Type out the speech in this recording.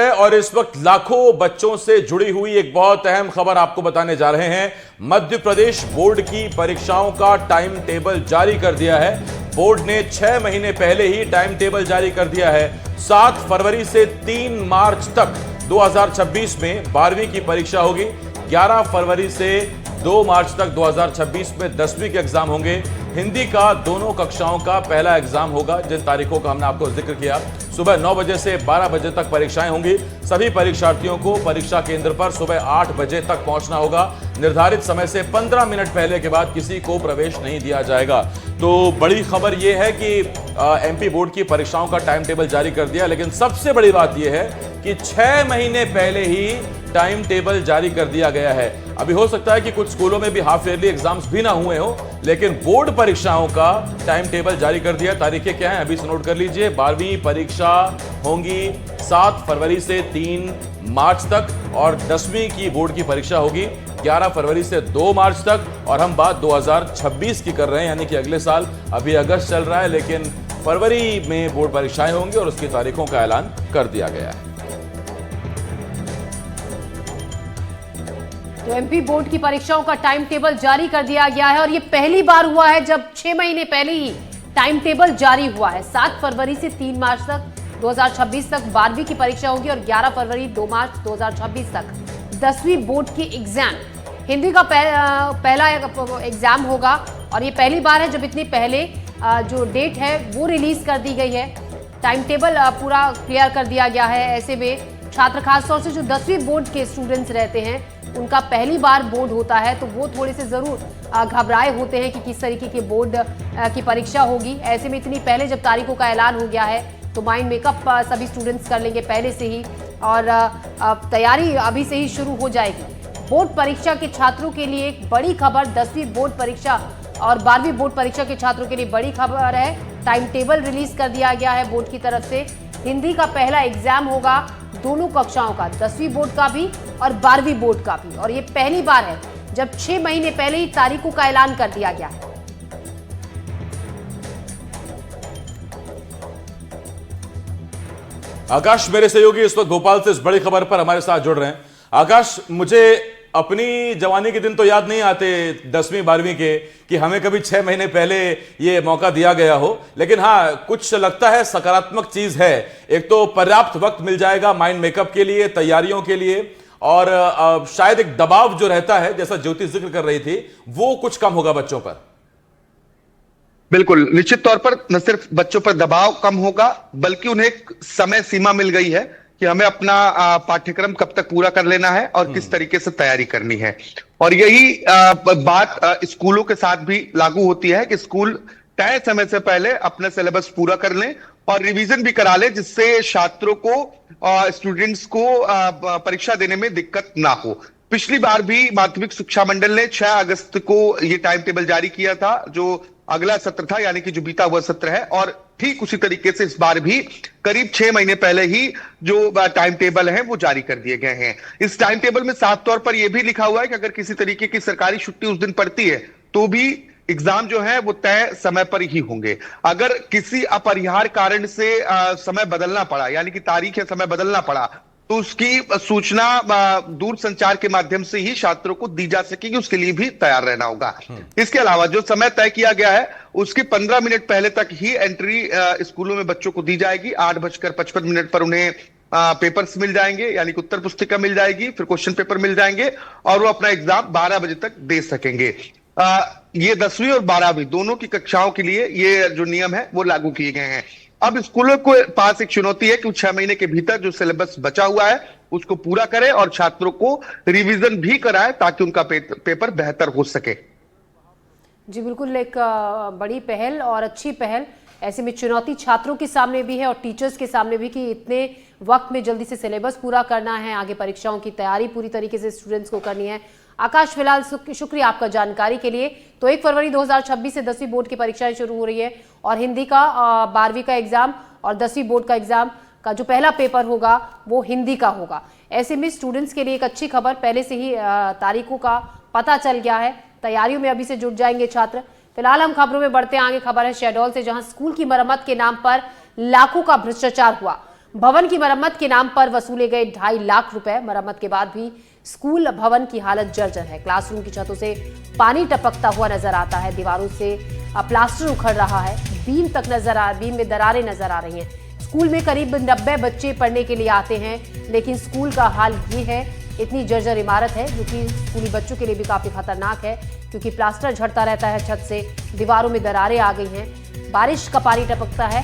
है और इस वक्त लाखों बच्चों से जुड़ी हुई एक बहुत अहम खबर आपको बताने जा रहे हैं। मध्य प्रदेश बोर्ड की परीक्षाओं का टाइम टेबल जारी कर दिया है। बोर्ड ने 6 महीने पहले ही टाइम टेबल जारी कर दिया है। 7 फरवरी से 3 मार्च तक 2026 में 12वीं की परीक्षा होगी। 11 फरवरी से 2 मार्च तक 2026 में 10वीं के एग्जाम होंगे। हिंदी का दोनों कक्षाओं का पहला एग्जाम होगा, जिन तारीखों का हमने आपको जिक्र किया। सुबह 9 बजे से 12 बजे तक परीक्षाएं होंगी। सभी परीक्षार्थियों को परीक्षा केंद्र पर सुबह 8 बजे तक पहुंचना होगा। निर्धारित समय से 15 मिनट पहले के बाद किसी को प्रवेश नहीं दिया जाएगा। तो बड़ी खबर यह है कि एमपी बोर्ड की परीक्षाओं का टाइम टेबल जारी कर दिया, लेकिन सबसे बड़ी बात यह है कि 6 महीने पहले ही टाइम टेबल जारी कर दिया गया है। अभी हो सकता है कि कुछ स्कूलों में भी हाफ ईयरली एग्जाम्स भी ना हुए हो, लेकिन बोर्ड परीक्षाओं का टाइम टेबल जारी कर दिया। तारीखें क्या हैं अभी से नोट कर लीजिए। 12वीं परीक्षा होंगी 7 फरवरी से 3 मार्च तक और 10वीं की बोर्ड की परीक्षा होगी 11 फरवरी से 2 मार्च तक। और हम बात 2026 की कर रहे हैं, यानी कि अगले साल। अभी अगस्त चल रहा है, लेकिन फरवरी में बोर्ड परीक्षाएं होंगी और उसकी तारीखों का ऐलान कर दिया गया है। तो एमपी बोर्ड की परीक्षाओं का टाइम टेबल जारी कर दिया गया है और ये पहली बार हुआ है जब 6 महीने पहले ही टाइम टेबल जारी हुआ है। 7 फरवरी से 3 मार्च तक 2026 तक 12वीं की परीक्षा होगी और 11 फरवरी 2 मार्च 2026 तक 10वीं बोर्ड की एग्जाम। हिंदी का पहला एग्जाम होगा और ये पहली बार है जब इतनी पहले जो डेट है वो रिलीज कर दी गई है। टाइम टेबल पूरा क्लियर कर दिया गया है। ऐसे में छात्र खासतौर से जो 10वीं बोर्ड के स्टूडेंट्स रहते हैं, उनका पहली बार बोर्ड होता है, तो वो थोड़े से जरूर घबराए होते हैं कि किस तरीके के बोर्ड की परीक्षा होगी। ऐसे में इतनी पहले जब तारीखों का ऐलान हो गया है तो माइंड मेकअप सभी स्टूडेंट्स कर लेंगे पहले से ही और तैयारी अभी से ही शुरू हो जाएगी। बोर्ड परीक्षा के छात्रों के लिए एक बड़ी खबर, 10वीं बोर्ड परीक्षा और 12वीं बोर्ड परीक्षा के छात्रों के लिए बड़ी खबर है। टाइम टेबल रिलीज कर दिया गया है बोर्ड की तरफ से। हिंदी का पहला एग्जाम होगा दोनों कक्षाओं का, 10वीं बोर्ड का भी और 12वीं बोर्ड का भी। और ये पहली बार है जब 6 महीने पहले ही तारीखों का ऐलान कर दिया गया है। आकाश मेरे सहयोगी इस वक्त भोपाल से इस बड़ी खबर पर हमारे साथ जुड़ रहे हैं। आकाश, मुझे अपनी जवानी के दिन तो याद नहीं आते 10वीं 12वीं के कि हमें कभी 6 महीने पहले ये मौका दिया गया हो, लेकिन हाँ कुछ लगता है सकारात्मक चीज है। एक तो पर्याप्त वक्त मिल जाएगा माइंड मेकअप के लिए, तैयारियों के लिए, और शायद एक दबाव जो रहता है, जैसा ज्योति जिक्र कर रही थी, वो कुछ कम होगा बच्चों पर। बिल्कुल, निश्चित तौर पर न सिर्फ बच्चों पर दबाव कम होगा, बल्कि उन्हें एक समय सीमा मिल गई है कि हमें अपना पाठ्यक्रम कब तक पूरा कर लेना है और किस तरीके से तैयारी करनी है। और यही बात स्कूलों के साथ भी लागू होती है कि स्कूल तय समय से पहले अपना सिलेबस पूरा कर लें और रिवीजन भी करा लें, जिससे छात्रों को, स्टूडेंट्स को परीक्षा देने में दिक्कत ना हो। पिछली बार भी माध्यमिक शिक्षा मंडल ने 6 अगस्त को ये टाइम टेबल जारी किया था, जो अगला सत्र था, यानी कि जो बीता हुआ सत्र है। और ठीक उसी तरीके से इस बार भी करीब 6 महीने पहले ही जो टाइम टेबल है वो जारी कर दिए गए हैं। इस टाइम टेबल में साफ तौर पर यह भी लिखा हुआ है कि अगर किसी तरीके की सरकारी छुट्टी उस दिन पड़ती है तो भी एग्जाम जो है वो तय समय पर ही होंगे। अगर किसी अपरिहार्य कारण से समय बदलना पड़ा, यानी कि तारीख या समय बदलना पड़ा, तो उसकी सूचना दूर संचार के माध्यम से ही छात्रों को दी जा सकेगी। उसके लिए भी तैयार रहना होगा। इसके अलावा जो समय तय किया गया है उसके 15 मिनट पहले तक ही एंट्री स्कूलों में बच्चों को दी जाएगी। 8:55 पर उन्हें पेपर्स मिल जाएंगे, यानी कि उत्तर पुस्तिका मिल जाएगी, फिर क्वेश्चन पेपर मिल जाएंगे और वो अपना एग्जाम 12 बजे तक दे सकेंगे। ये 10वीं और 12वीं दोनों की कक्षाओं के लिए ये जो नियम है वो लागू किए गए हैं। अब स्कूलों को पास एक चुनौती है कि 6 महीने के भीतर जो सिलेबस बचा हुआ है उसको पूरा करें और छात्रों को रिवीजन भी कराएं ताकि उनका पेपर बेहतर हो सके। जी बिल्कुल, एक बड़ी पहल और अच्छी पहल। ऐसे में चुनौती छात्रों के सामने भी है और टीचर्स के सामने भी कि इतने वक्त में जल्दी से सिलेबस पूरा करना है, आगे परीक्षाओं की तैयारी पूरी तरीके से स्टूडेंट्स को करनी है। आकाश, फिलहाल शुक्रिया आपका जानकारी के लिए। तो 1 फरवरी 2026 से 10वीं बोर्ड की परीक्षाएं शुरू हो रही है और हिंदी का 12वीं का एग्जाम और 10वीं बोर्ड का एग्जाम का जो पहला पेपर होगा वो हिंदी का होगा। ऐसे में स्टूडेंट्स के लिए एक अच्छी खबर, पहले से ही तारीखों का पता चल गया है, तैयारियों में अभी से जुट जाएंगे छात्र। फिलहाल हम खबरों में बढ़ते हैं आगे। खबर है शहडोल से, जहां स्कूल की मरम्मत के नाम पर लाखों का भ्रष्टाचार हुआ। भवन की मरम्मत के नाम पर वसूले गए 2.5 लाख रुपए। मरम्मत के बाद भी स्कूल भवन की हालत जर्जर है। क्लासरूम की छतों से पानी टपकता हुआ नजर आता है, दीवारों से प्लास्टर उखड़ रहा है, बीम में दरारें नजर आ रही हैं। स्कूल में करीब 90 बच्चे पढ़ने के लिए आते हैं, लेकिन स्कूल का हाल ये है। इतनी जर्जर इमारत है जो कि स्कूली बच्चों के लिए भी काफी खतरनाक है, क्योंकि प्लास्टर झड़ता रहता है छत से, दीवारों में दरारें आ गई हैं, बारिश का पानी टपकता है।